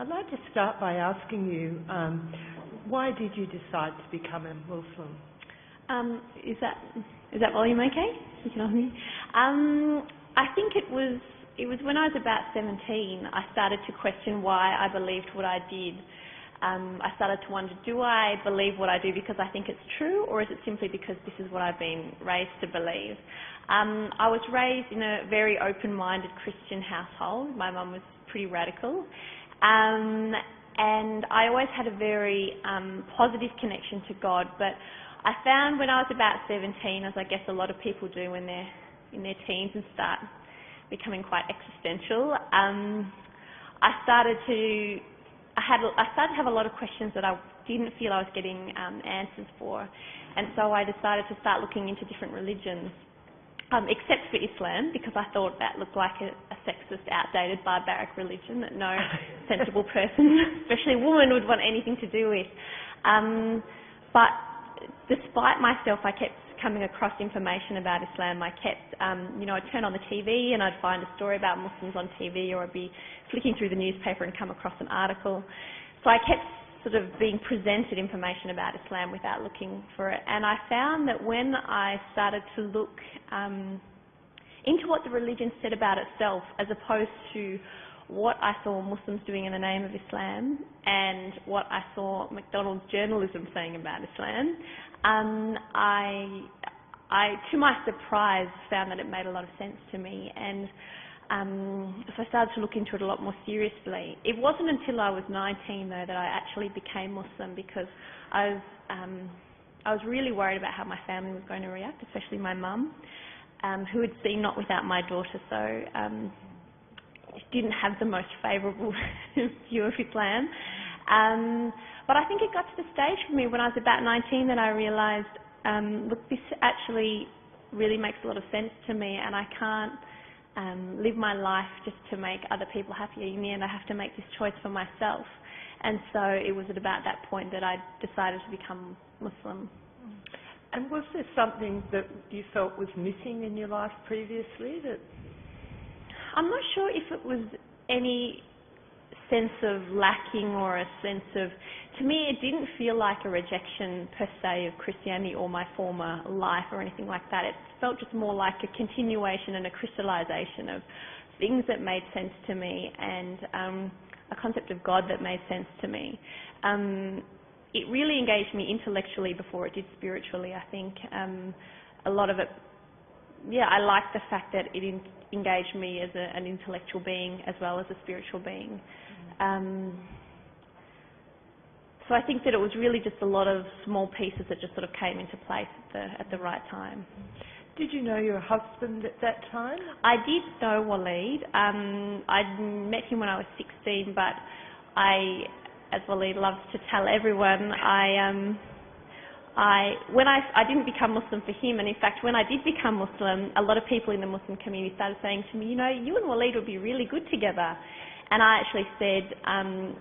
I'd like to start by asking you, why did you decide to become a Muslim? Is that volume okay? You can hear me. I think it was when I was about 17, I started to question why I believed what I did. I started to wonder, do I believe what I do because I think it's true, or is it simply because this is what I've been raised to believe? I was raised in a very open-minded Christian household. My mum was pretty radical. And I always had a very positive connection to God, but I found when I was about 17, as I guess a lot of people do when they're in their teens and start becoming quite existential, I started to have a lot of questions that I didn't feel I was getting answers for, and so I decided to start looking into different religions, except for Islam, because I thought that looked like a sexist, outdated, barbaric religion that no sensible person, especially a woman, would want anything to do with. But despite myself, I kept coming across information about Islam. I kept, I'd turn on the TV and I'd find a story about Muslims on TV, or I'd be flicking through the newspaper and come across an article. So I kept sort of being presented information about Islam without looking for it. And I found that when I started to look into what the religion said about itself, as opposed to what I saw Muslims doing in the name of Islam and what I saw McDonald's journalism saying about Islam, I, to my surprise, found that it made a lot of sense to me, and so I started to look into it a lot more seriously. It wasn't until I was 19, though, that I actually became Muslim, because I was really worried about how my family was going to react, especially my mum, who had seen Not Without My Daughter, so didn't have the most favourable view of Islam. But I think it got to the stage for me when I was about 19 that I realised, look, this actually really makes a lot of sense to me, and I can't live my life just to make other people happy. In the end, I have to make this choice for myself. And so it was at about that point that I decided to become Muslim. And was there something that you felt was missing in your life previously? I'm not sure if it was any sense of lacking or a sense of... To me, it didn't feel like a rejection per se of Christianity or my former life or anything like that. It felt just more like a continuation and a crystallisation of things that made sense to me, and a concept of God that made sense to me. It really engaged me intellectually before it did spiritually, I think. A lot of it, I liked the fact that it engaged me as an intellectual being as well as a spiritual being. So I think that it was really just a lot of small pieces that just sort of came into place at the right time. Did you know your husband at that time? I did know Waleed. I met him when I was 16, but as Waleed loves to tell everyone, I didn't become Muslim for him, and in fact when I did become Muslim, a lot of people in the Muslim community started saying to me, you and Waleed would be really good together. And I actually said,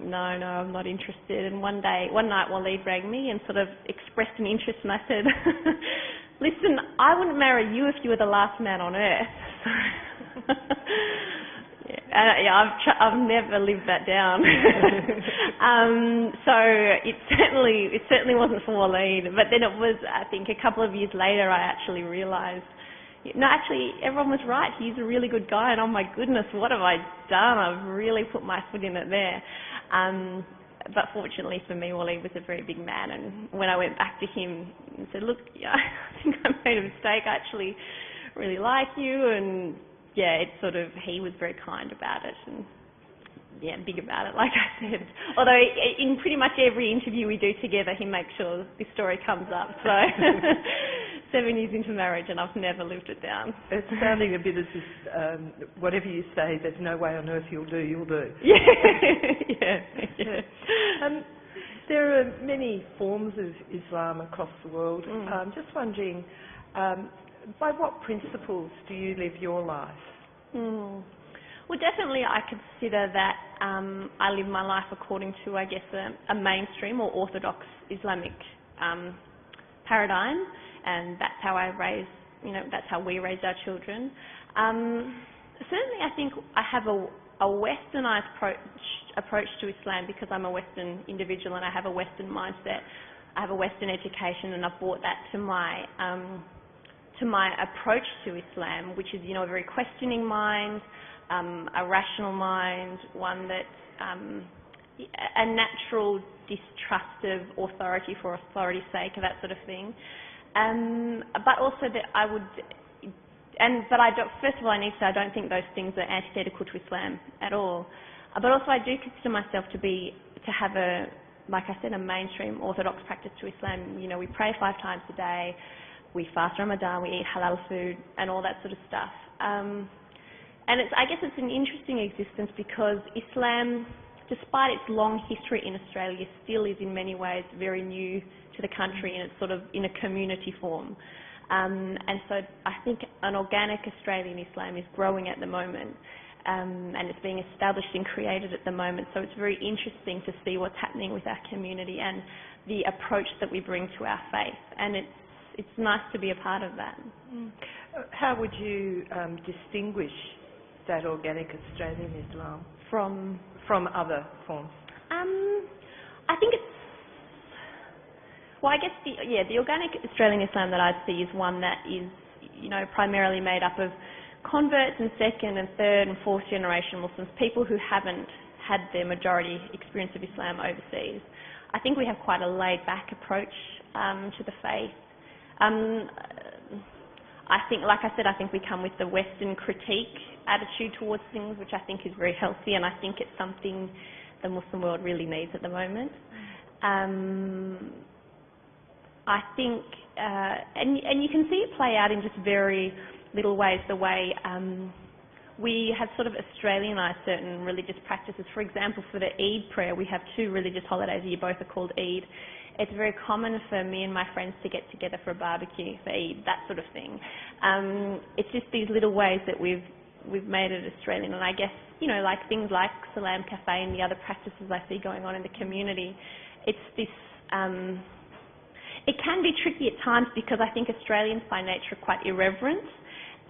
no, I'm not interested. And one night Waleed rang me and sort of expressed an interest, and I said, listen, I wouldn't marry you if you were the last man on earth. I've never lived that down. So it certainly wasn't for Waleed. But then it was, I think, a couple of years later, I actually realised, no, actually, everyone was right. He's a really good guy, and oh my goodness, what have I done? I've really put my foot in it there. But fortunately for me, Waleed was a very big man, and when I went back to him and said, look, I think I made a mistake, I actually really like you, and he was very kind about it, and big about it, like I said. Although in pretty much every interview we do together, he makes sure this story comes up. So 7 years into marriage, and I've never lived it down. It's sounding a bit as if whatever you say, there's no way on earth you'll do. Yeah. There are many forms of Islam across the world. Just wondering, by what principles do you live your life? Well, definitely I consider that I live my life according to, I guess, a mainstream or orthodox Islamic paradigm, and that's how that's how we raise our children. Certainly I think I have a westernized approach approach to Islam because I'm a Western individual and I have a Western mindset. I have a Western education, and I've brought that to my approach to Islam, which is, you know, a very questioning mind, a rational mind, one that a natural distrust of authority for authority's sake, that sort of thing. But also that I would, but I don't, first of all I need to say I don't think those things are antithetical to Islam at all. But also I do consider myself to have a, like I said, a mainstream orthodox practice to Islam. You know, we pray 5 times a day, we fast Ramadan, we eat halal food and all that sort of stuff. And I guess it's an interesting existence because Islam, despite its long history in Australia, still is in many ways very new to the country, and it's sort of in a community form. And so I think an organic Australian Islam is growing at the moment, and it's being established and created at the moment. So it's very interesting to see what's happening with our community and the approach that we bring to our faith. And it's nice to be a part of that. How would you distinguish that organic Australian Islam from other forms? I think it's, well, I guess the organic Australian Islam that I see is one that is, you know, primarily made up of converts and second and third and fourth generation Muslims, people who haven't had their majority experience of Islam overseas. I think we have quite a laid-back approach to the faith. I think, like I said, I think we come with the Western critique attitude towards things, which I think is very healthy, and I think it's something the Muslim world really needs at the moment. I think, and you can see it play out in just very little ways, the way we have sort of Australianised certain religious practices. For example, for the Eid prayer, we have 2 religious holidays a year, both are called Eid. It's very common for me and my friends to get together for a barbecue for Eid, that sort of thing. It's just these little ways that we've made it Australian, and I guess, you know, like things like Salam Cafe and the other practices I see going on in the community, it's this, it can be tricky at times because I think Australians by nature are quite irreverent,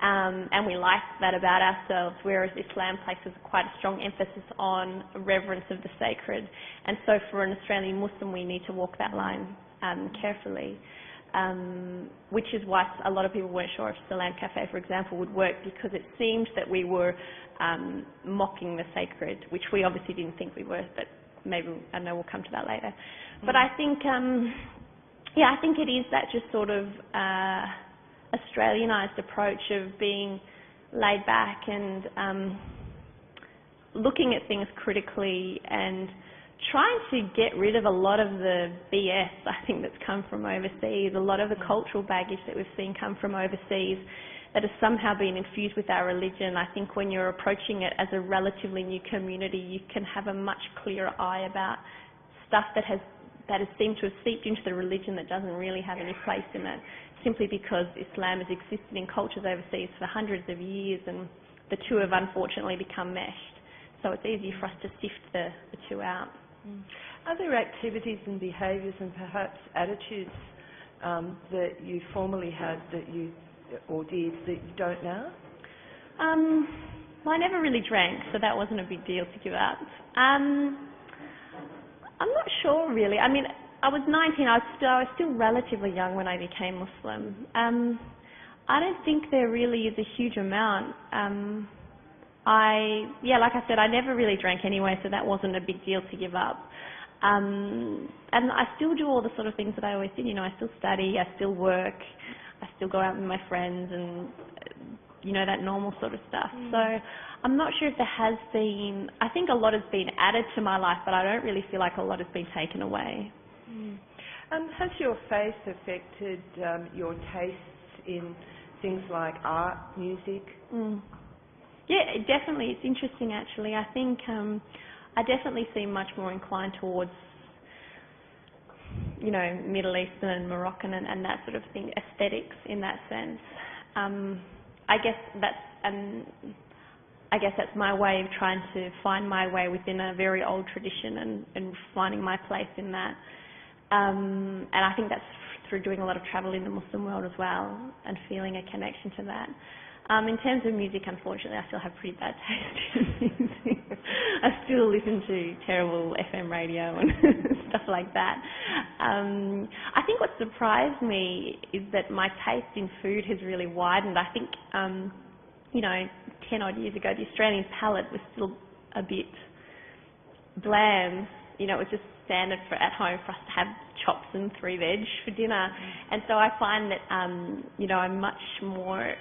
and we like that about ourselves, whereas Islam places quite a strong emphasis on reverence of the sacred. And so for an Australian Muslim, we need to walk that line carefully, which is why a lot of people weren't sure if Salam Cafe, for example, would work, because it seemed that we were mocking the sacred, which we obviously didn't think we were, but maybe, I know we'll come to that later. But I think, I think it is that just sort of Australianised approach of being laid back and looking at things critically and trying to get rid of a lot of the BS, I think, that's come from overseas, a lot of the cultural baggage that we've seen come from overseas that has somehow been infused with our religion. I think when you're approaching it as a relatively new community, you can have a much clearer eye about stuff that has seemed to have seeped into the religion that doesn't really have any place in it, simply because Islam has existed in cultures overseas for hundreds of years, and the two have unfortunately become meshed. So it's easy for us to sift the two out. Are there activities and behaviours and perhaps attitudes that you formerly had that you, or did, that you don't now? Well, I never really drank, so that wasn't a big deal to give up. I'm not sure really. I mean, I was 19, I was still relatively young when I became Muslim. I don't think there really is a huge amount. Like I said, I never really drank anyway, so that wasn't a big deal to give up. And I still do all the sort of things that I always did. You know, I still study, I still work, I still go out with my friends, and you know, that normal sort of stuff. So I'm not sure if there has been. I think a lot has been added to my life, but I don't really feel like a lot has been taken away. Has your faith affected your tastes in things like art, music? Yeah, definitely. It's interesting, actually. I think I definitely seem much more inclined towards, you know, Middle Eastern and Moroccan and that sort of thing, aesthetics in that sense. I guess that's my way of trying to find my way within a very old tradition and finding my place in that. And I think that's through doing a lot of travel in the Muslim world as well and feeling a connection to that. In terms of music, unfortunately, I still have pretty bad taste in music. I still listen to terrible FM radio and stuff like that. I think what surprised me is that my taste in food has really widened. I think, 10 odd years ago, the Australian palate was still a bit bland. It was just standard at home for us to have chops and 3 veg for dinner. And so I find that, I'm much more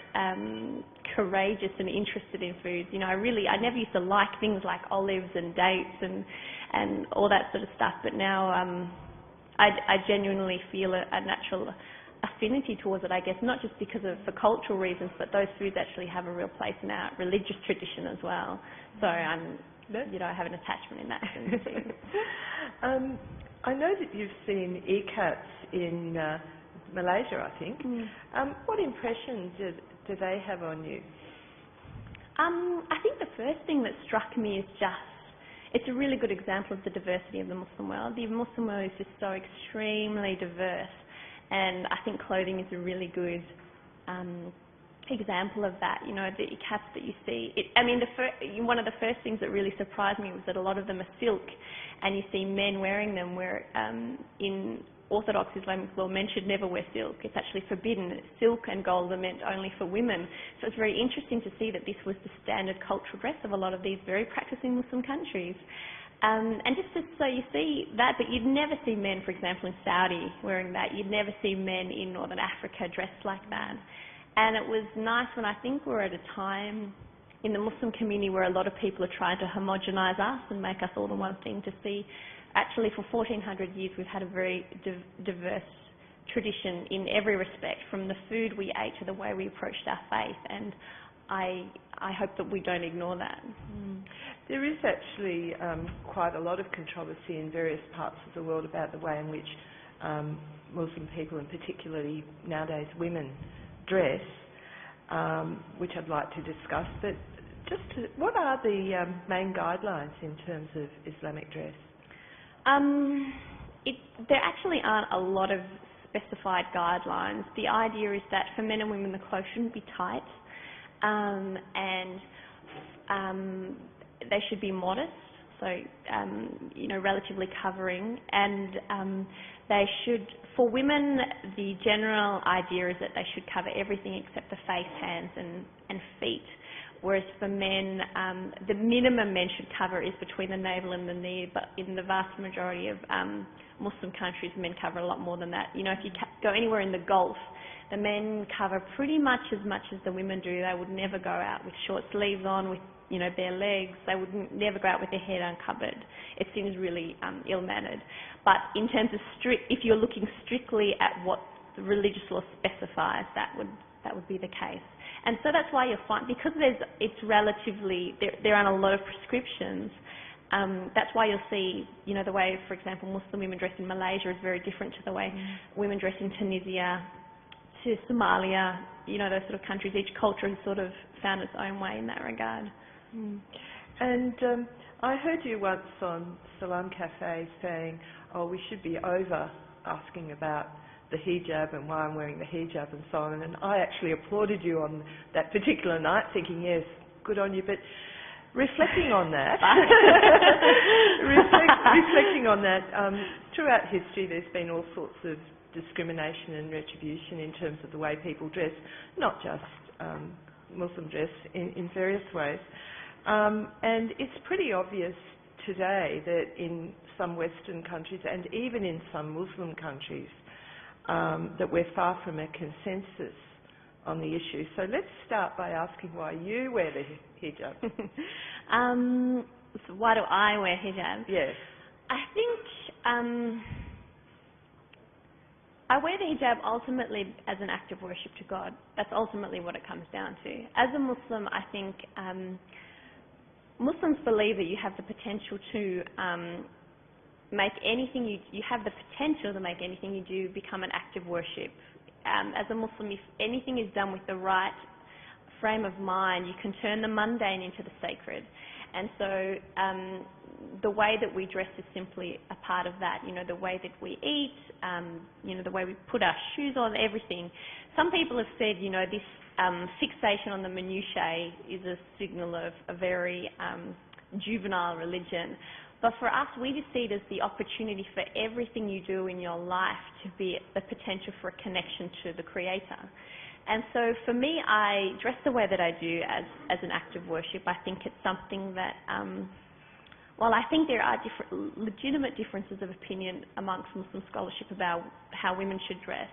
courageous and interested in foods. I never used to like things like olives and dates and all that sort of stuff, but now I genuinely feel a natural affinity towards it, I guess, not just for cultural reasons, but those foods actually have a real place in our religious tradition as well. So I have an attachment in that sense too. I know that you've seen ECATs in Malaysia, I think. What impression do they have on you? I think the first thing that struck me is it's a really good example of the diversity of the Muslim world. The Muslim world is just so extremely diverse, and I think clothing is a really good example of that. The caps that you see. One of the first things that really surprised me was that a lot of them are silk, and you see men wearing them where in Orthodox Islamic law, men should never wear silk. It's actually forbidden. Silk and gold are meant only for women. So it's very interesting to see that this was the standard cultural dress of a lot of these very practicing Muslim countries. And so you see that, but you'd never see men, for example, in Saudi wearing that. You'd never see men in Northern Africa dressed like that. And it was nice when I think we're at a time in the Muslim community where a lot of people are trying to homogenise us and make us all the one thing, to see actually for 1400 years we've had a very diverse tradition in every respect, from the food we ate to the way we approached our faith, and I hope that we don't ignore that. There is actually quite a lot of controversy in various parts of the world about the way in which Muslim people, and particularly nowadays women, dress, which I'd like to discuss. But what are the main guidelines in terms of Islamic dress? There actually aren't a lot of specified guidelines. The idea is that for men and women the clothes shouldn't be tight, and they should be modest, so relatively covering, and they should, for women, the general idea is that they should cover everything except the face, hands and feet. Whereas for men, the minimum men should cover is between the navel and the knee, but in the vast majority of Muslim countries, men cover a lot more than that. If you go anywhere in the Gulf, the men cover pretty much as the women do. They would never go out with short sleeves on, with bare legs. They would never go out with their head uncovered. It seems really ill-mannered. But in terms of if you're looking strictly at what the religious law specifies, that would be the case. And so that's why you'll find, because it's relatively, there aren't a lot of prescriptions, that's why you'll see, the way, for example, Muslim women dress in Malaysia is very different to the way women dress in Tunisia, to Somalia, those sort of countries. Each culture has sort of found its own way in that regard. And I heard you once on Salam Cafe saying, we should be over asking about the hijab and why I'm wearing the hijab and so on, and I actually applauded you on that particular night, thinking, yes, good on you, but reflecting on that, throughout history there's been all sorts of discrimination and retribution in terms of the way people dress, not just Muslim dress, in various ways. And it's pretty obvious today that in some Western countries and even in some Muslim countries that we're far from a consensus on the issue. So let's start by asking why you wear the hijab. So why do I wear hijab? Yes. I think I wear the hijab ultimately as an act of worship to God. That's ultimately what it comes down to. As a Muslim, I think Muslims believe that you have the potential to make anything you have the potential to make anything you do become an act of worship. As a Muslim, if anything is done with the right frame of mind, you can turn the mundane into the sacred. And so the way that we dress is simply a part of that. The way that we eat, the way we put our shoes on, everything. Some people have said, this fixation on the minutiae is a signal of a very juvenile religion. But for us, we just see it as the opportunity for everything you do in your life to be the potential for a connection to the Creator. And so for me, I dress the way that I do as an act of worship. I think it's something that, while I think there are legitimate differences of opinion amongst Muslim scholarship about how women should dress,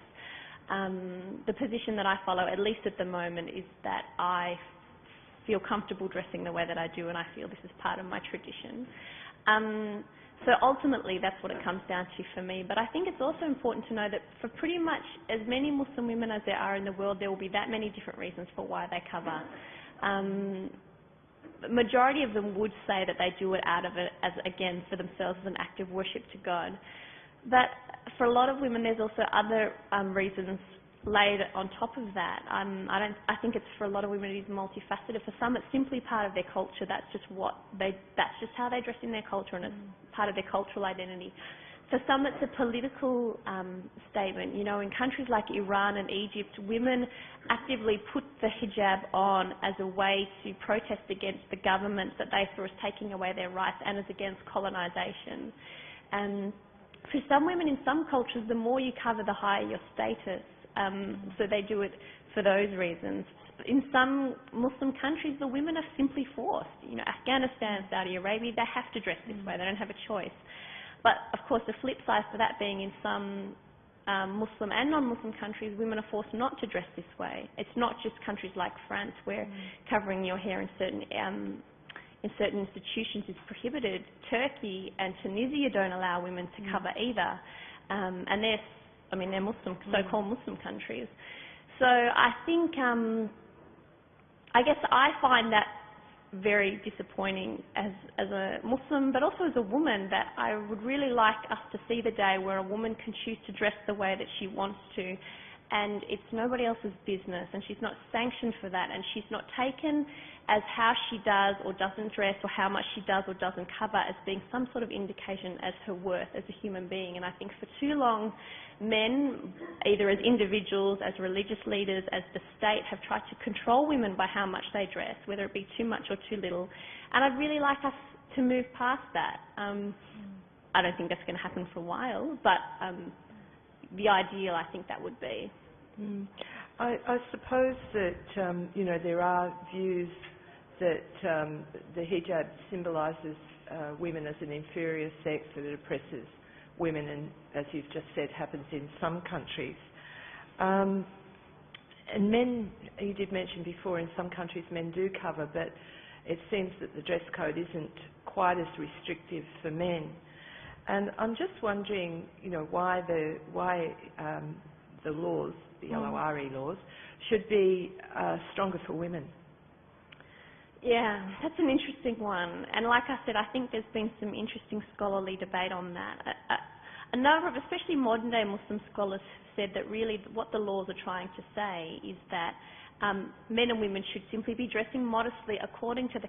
the position that I follow, at least at the moment, is that I feel comfortable dressing the way that I do, and I feel this is part of my tradition. So ultimately, that's what it comes down to for me. But I think it's also important to know that for pretty much as many Muslim women as there are in the world, there will be that many different reasons for why they cover. The majority of them would say that they do it out of it, as again, for themselves as an act of worship to God. But for a lot of women, there's also other reasons laid on top of that. I think it's, for a lot of women, it is multifaceted. For some, it's simply part of their culture. That's just how they dress in their culture, and it's part of their cultural identity. For some, it's a political statement. You know, in countries like Iran and Egypt, women actively put the hijab on as a way to protest against the government that they saw as taking away their rights, and as against colonisation. And for some women in some cultures, the more you cover, the higher your status. So they do it for those reasons. In some Muslim countries, the women are simply forced. You know, Afghanistan, Saudi Arabia, they have to dress this way. They don't have a choice. But, of course, the flip side for that being in some Muslim and non-Muslim countries, women are forced not to dress this way. It's not just countries like France where covering your hair in certain institutions is prohibited. Turkey and Tunisia don't allow women to cover either. And they're Muslim, so-called Muslim countries. So I think, I guess I find that very disappointing as a Muslim, but also as a woman, that I would really like us to see the day where a woman can choose to dress the way that she wants to, and it's nobody else's business, and she's not sanctioned for that, and she's not taken as how she does or doesn't dress, or how much she does or doesn't cover, as being some sort of indication as her worth as a human being. And I think for too long, men, either as individuals, as religious leaders, as the state, have tried to control women by how much they dress, whether it be too much or too little. And I'd really like us to move past that. I don't think that's going to happen for a while, but the ideal, I think that would be. I suppose that, there are views that the hijab symbolises women as an inferior sex, that it oppresses women, and, as you've just said, happens in some countries. And men, you did mention before, in some countries men do cover, but it seems that the dress code isn't quite as restrictive for men. And I'm just wondering, why the laws, the LORE laws, should be stronger for women. Yeah, that's an interesting one. And like I said, I think there's been some interesting scholarly debate on that. A number of, especially modern day Muslim scholars, have said that really what the laws are trying to say is that men and women should simply be dressing modestly according to the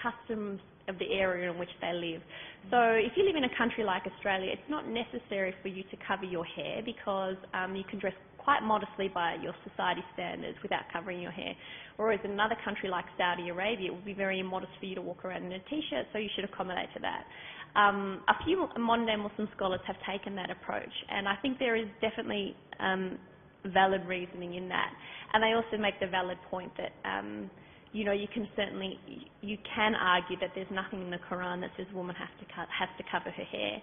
customs of the area in which they live. So if you live in a country like Australia, it's not necessary for you to cover your hair, because you can dress quite modestly by your society standards without covering your hair. Whereas in another country like Saudi Arabia, it would be very immodest for you to walk around in a t-shirt, so you should accommodate to that. A few modern-day Muslim scholars have taken that approach, and I think there is definitely valid reasoning in that. And they also make the valid point that you can argue that there's nothing in the Qur'an that says a woman has to cover her hair.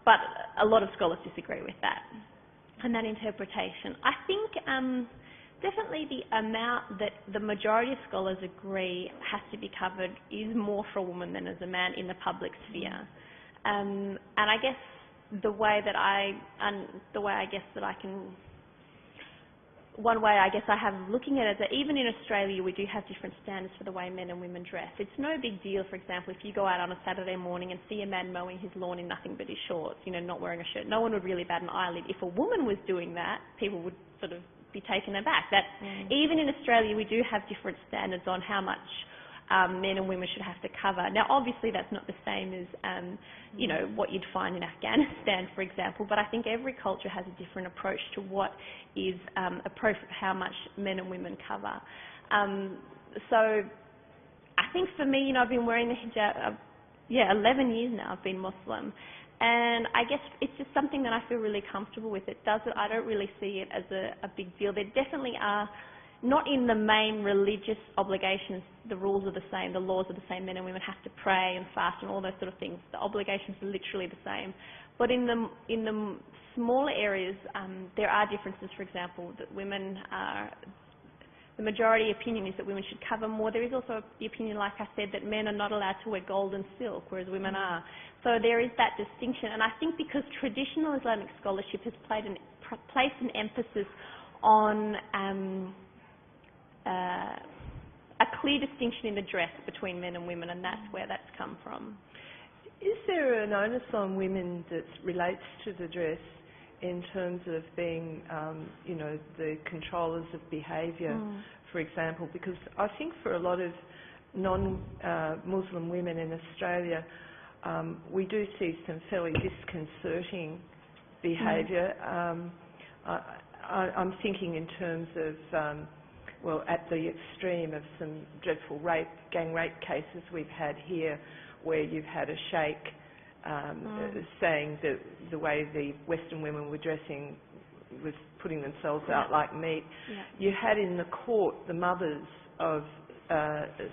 But a lot of scholars disagree with that and that interpretation. I think definitely the amount that the majority of scholars agree has to be covered is more for a woman than as a man in the public sphere. And I guess one way I have of looking at it is that even in Australia we do have different standards for the way men and women dress. It's no big deal, for example, if you go out on a Saturday morning and see a man mowing his lawn in nothing but his shorts, not wearing a shirt. No one would really bat an eyelid. If a woman was doing that, people would sort of be taken aback. Even in Australia we do have different standards on how much men and women should have to cover. Now, obviously, that's not the same as, what you'd find in Afghanistan, for example, but I think every culture has a different approach to what is appropriate for how much men and women cover. So I think for me, I've been wearing the hijab, 11 years now I've been Muslim. And I guess it's just something that I feel really comfortable with. I don't really see it as a big deal. There definitely are, not in the main religious obligations, the rules are the same, the laws are the same, men and women have to pray and fast and all those sort of things. The obligations are literally the same. But in the smaller areas, there are differences. For example, that the majority opinion is that women should cover more. There is also the opinion, like I said, that men are not allowed to wear gold and silk, whereas women are. So there is that distinction. And I think because traditional Islamic scholarship has placed an emphasis on a clear distinction in the dress between men and women, and that's where that's come from. Is there an onus on women that relates to the dress in terms of being, the controllers of behaviour, for example? Because I think for a lot of non-Muslim women in Australia, we do see some fairly disconcerting behaviour. I'm thinking in terms of, at the extreme of some dreadful gang rape cases we've had here, where you've had a sheikh saying that the way the Western women were dressing was putting themselves out like meat. Yeah. You had in the court the mothers of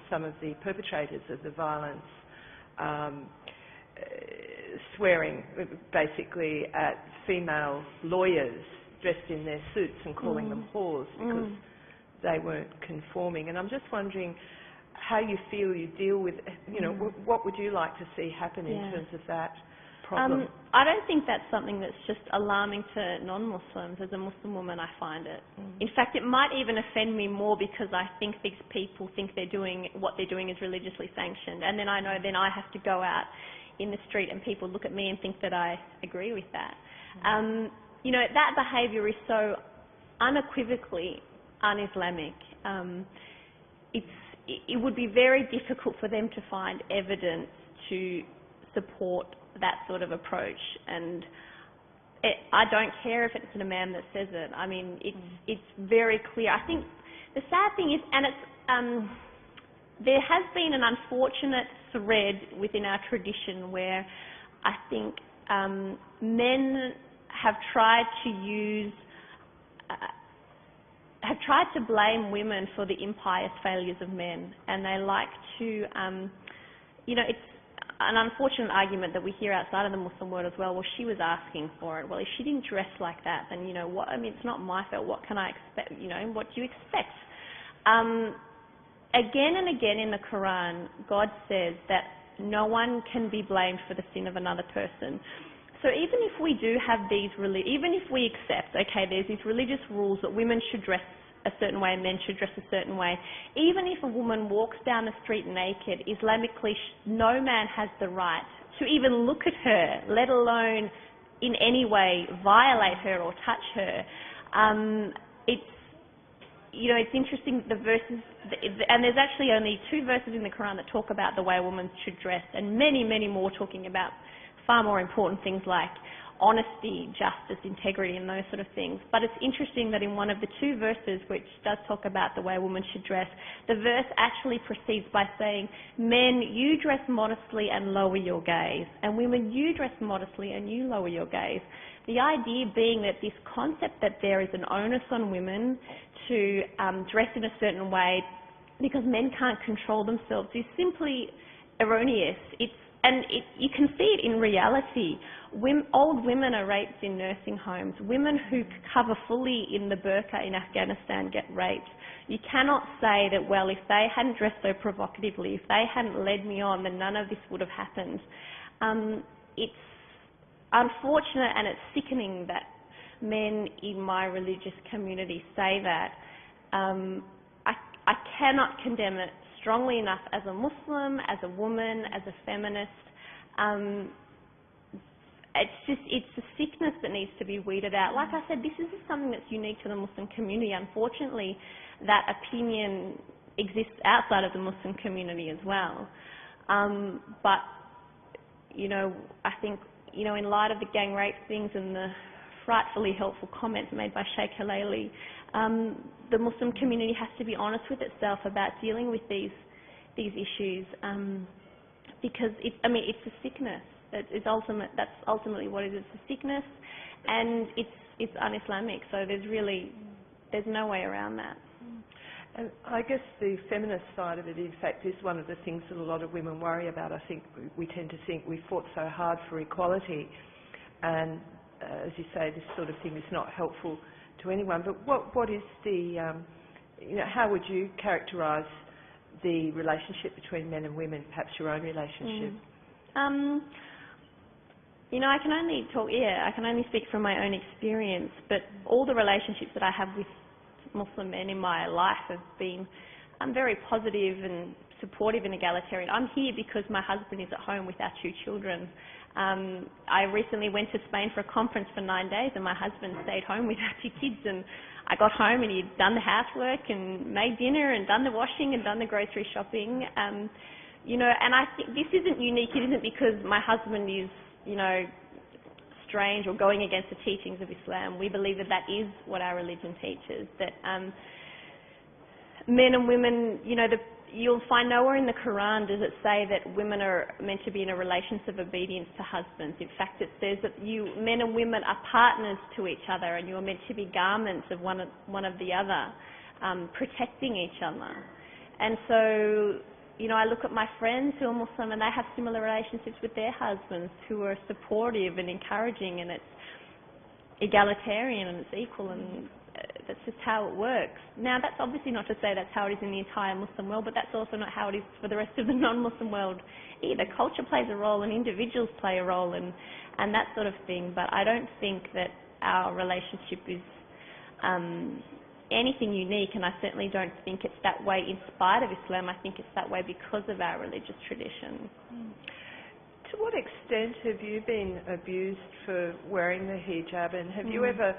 some of the perpetrators of the violence swearing basically at female lawyers dressed in their suits and calling them whores because they weren't conforming. And I'm just wondering how you feel you deal with, what would you like to see happen in terms of that problem? I don't think that's something that's just alarming to non-Muslims. As a Muslim woman, I find it. In fact, it might even offend me more because I think these people think what they're doing is religiously sanctioned. And then I know then I have to go out in the street and people look at me and think that I agree with that. That behaviour is so unequivocally un-Islamic. It would be very difficult for them to find evidence to support that sort of approach, and I don't care if it's an imam that says it. I mean, it's very clear. I think the sad thing is, and it's there has been an unfortunate thread within our tradition where I think men have tried to blame women for the impious failures of men, and they like to, it's an unfortunate argument that we hear outside of the Muslim world as well. Well, she was asking for it. Well, if she didn't dress like that, then what? I mean, it's not my fault. What can I expect? What do you expect? Again and again in the Qur'an, God says that no one can be blamed for the sin of another person. So even if we do have even if we accept, okay, there's these religious rules that women should dress a certain way and men should dress a certain way, even if a woman walks down the street naked, Islamically, no man has the right to even look at her, let alone in any way violate her or touch her. It's interesting, the verses, and there's actually only 2 verses in the Quran that talk about the way a woman should dress, and many, many more talking about far more important things like honesty, justice, integrity, and those sort of things. But it's interesting that in one of the 2 verses which does talk about the way a woman should dress, the verse actually proceeds by saying, men, you dress modestly and lower your gaze, and women, you dress modestly and you lower your gaze. The idea being that this concept that there is an onus on women to dress in a certain way because men can't control themselves is simply erroneous. You can see it in reality. Old women are raped in nursing homes. Women who cover fully in the burqa in Afghanistan get raped. You cannot say that, well, if they hadn't dressed so provocatively, if they hadn't led me on, then none of this would have happened. It's unfortunate and it's sickening that men in my religious community say that. I cannot condemn it strongly enough as a Muslim, as a woman, as a feminist. It's a sickness that needs to be weeded out. Like I said, this is something that's unique to the Muslim community. Unfortunately, that opinion exists outside of the Muslim community as well. But, I think, in light of the gang rape things and the frightfully helpful comments made by Sheikh Halali, the Muslim community has to be honest with itself about dealing with these these issues, because it's a sickness. That's ultimately what it is. It's a sickness, and it's un-Islamic. So there's no way around that. And I guess the feminist side of it, in fact, is one of the things that a lot of women worry about. I think we tend to think we fought so hard for equality, and as you say, this sort of thing is not helpful to anyone. But what is the, how would you characterise the relationship between men and women, perhaps your own relationship? I can only speak from my own experience, but all the relationships that I have with Muslim men in my life have been very positive and supportive and egalitarian. I'm here because my husband is at home with our 2 children. I recently went to Spain for a conference for 9 days, and my husband stayed home with our 2 kids, and I got home and he'd done the housework and made dinner and done the washing and done the grocery shopping. And I think this isn't unique. It isn't because my husband is, strange or going against the teachings of Islam. We believe that is what our religion teaches, that men and women, you'll find nowhere in the Qur'an does it say that women are meant to be in a relationship of obedience to husbands. In fact, it says that men and women are partners to each other, and you are meant to be garments of one of the other, protecting each other. And so, I look at my friends who are Muslim, and they have similar relationships with their husbands who are supportive and encouraging, and it's egalitarian and it's equal, and that's just how it works. Now, that's obviously not to say that's how it is in the entire Muslim world, but that's also not how it is for the rest of the non-Muslim world either. Culture plays a role, and individuals play a role, and that sort of thing. But I don't think that our relationship is anything unique, and I certainly don't think it's that way in spite of Islam. I think it's that way because of our religious tradition. To what extent have you been abused for wearing the hijab, and have you ever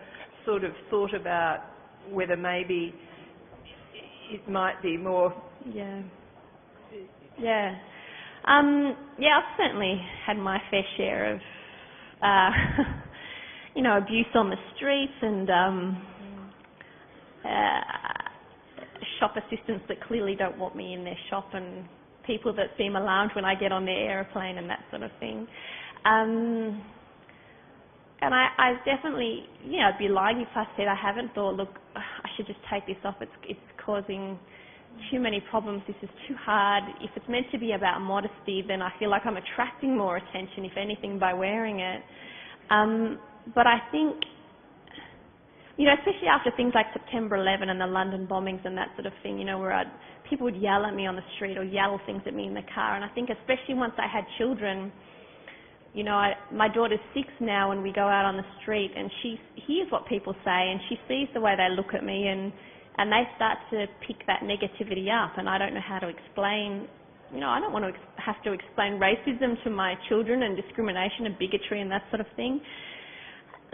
sort of thought about whether maybe it might be more... I've certainly had my fair share of abuse on the streets, and shop assistants that clearly don't want me in their shop, and people that seem alarmed when I get on their aeroplane and that sort of thing. And I definitely, I'd be lying if I said I haven't thought, look, I should just take this off. It's causing too many problems. This is too hard. If it's meant to be about modesty, then I feel like I'm attracting more attention, if anything, by wearing it. But I think, especially after things like September 11 and the London bombings and that sort of thing, where people would yell at me on the street or yell things at me in the car. And I think especially once I had children, my daughter's 6 now, and we go out on the street and she hears what people say, and she sees the way they look at me, and they start to pick that negativity up, and I don't know how to explain, I don't want to have to explain racism to my children and discrimination and bigotry and that sort of thing.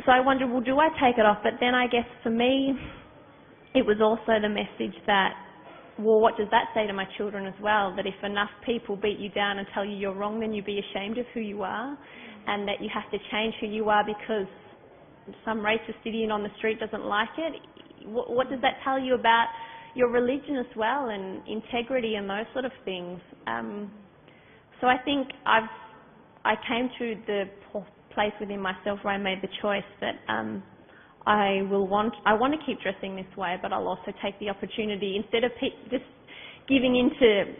So I wondered, well, do I take it off? But then I guess for me, it was also the message that, well, what does that say to my children as well? That if enough people beat you down and tell you you're wrong, then you be ashamed of who you are, and that you have to change who you are because some racist idiot on the street doesn't like it. What does that tell you about your religion as well, and integrity and those sort of things? So I think I came to the place within myself where I made the choice that I want to keep dressing this way, but I'll also take the opportunity, instead of just giving into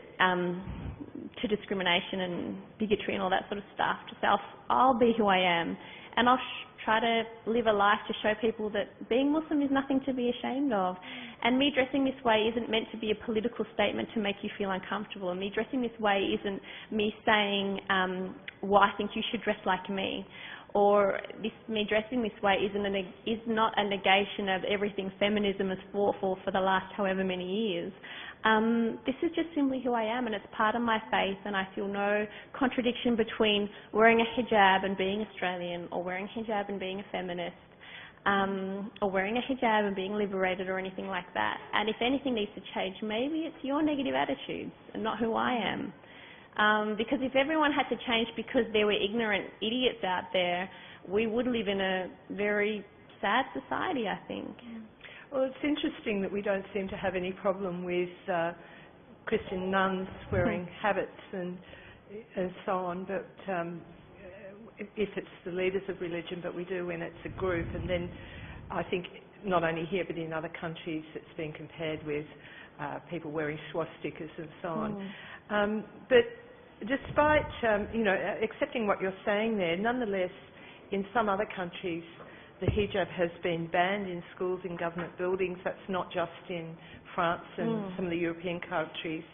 to discrimination and bigotry and all that sort of stuff, to say I'll be who I am, and I'll try to live a life to show people that being Muslim is nothing to be ashamed of. And me dressing this way isn't meant to be a political statement to make you feel uncomfortable. And me dressing this way isn't me saying, well, I think you should dress like me. Or me dressing this way is not a negation of everything feminism has fought for the last however many years. This is just simply who I am, and it's part of my faith, and I feel no contradiction between wearing a hijab and being Australian, or wearing a hijab and being a feminist, or wearing a hijab and being liberated or anything like that. And if anything needs to change, maybe it's your negative attitudes and not who I am. Because if everyone had to change because there were ignorant idiots out there, we would live in a very sad society, I think. Well, it's interesting that we don't seem to have any problem with Christian nuns wearing habits and so on, but if it's the leaders of religion, but we do when it's a group. And then I think not only here but in other countries it's been compared with people wearing swastikas and so on. But despite, accepting what you're saying there, nonetheless, in some other countries, the hijab has been banned in schools, in government buildings. That's not just in France and some of the European countries.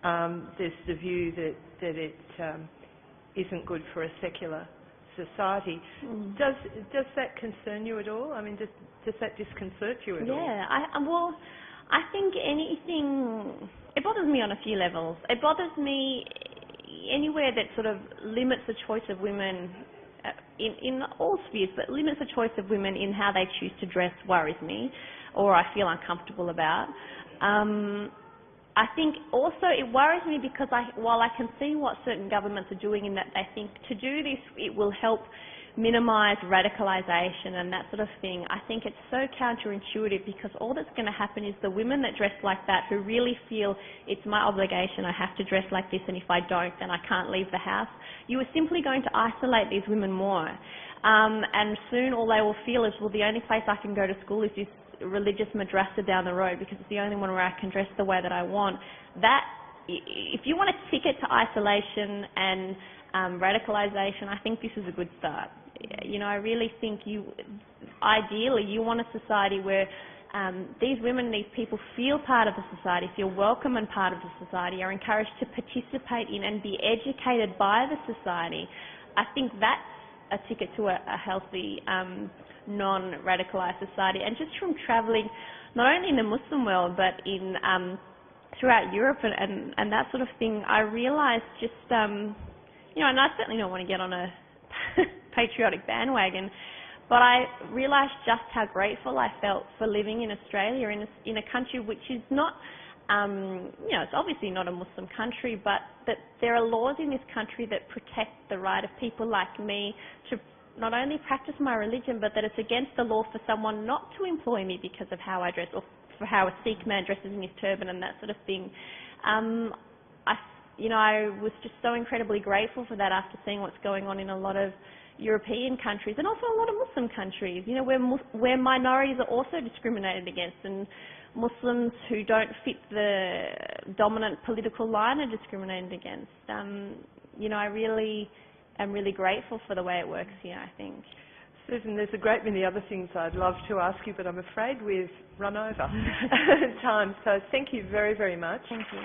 There's the view that it isn't good for a secular society. Does that concern you at all? I mean, does that disconcert you at all? Yeah, I think anything, it bothers me on a few levels. It bothers me anywhere that sort of limits the choice of women in all spheres, but limits the choice of women in how they choose to dress worries me, or I feel uncomfortable about. I think also it worries me because while I can see what certain governments are doing in that they think to do this it will help minimise radicalisation and that sort of thing, I think it's so counterintuitive, because all that's going to happen is the women that dress like that, who really feel it's my obligation, I have to dress like this, and if I don't then I can't leave the house, you are simply going to isolate these women more. And soon all they will feel is, well, the only place I can go to school is this religious madrasa down the road because it's the only one where I can dress the way that I want. That, if you want a ticket to isolation and radicalisation, I think this is a good start. I really think ideally you want a society where these women, these people feel part of the society, feel welcome and part of the society, are encouraged to participate in and be educated by the society. I think that's a ticket to a healthy, non-radicalised society. And just from travelling, not only in the Muslim world, but in throughout Europe and that sort of thing, I realised just, and I certainly don't want to get on a patriotic bandwagon, but I realised just how grateful I felt for living in Australia, in a country which is not, it's obviously not a Muslim country, but that there are laws in this country that protect the right of people like me to not only practice my religion, but that it's against the law for someone not to employ me because of how I dress, or for how a Sikh man dresses in his turban and that sort of thing. I was just so incredibly grateful for that after seeing what's going on in a lot of European countries and also a lot of Muslim countries, where minorities are also discriminated against, and Muslims who don't fit the dominant political line are discriminated against. I really am really grateful for the way it works here, I think. Susan, there's a great many other things I'd love to ask you, but I'm afraid we've run over time. So thank you very, very much. Thank you.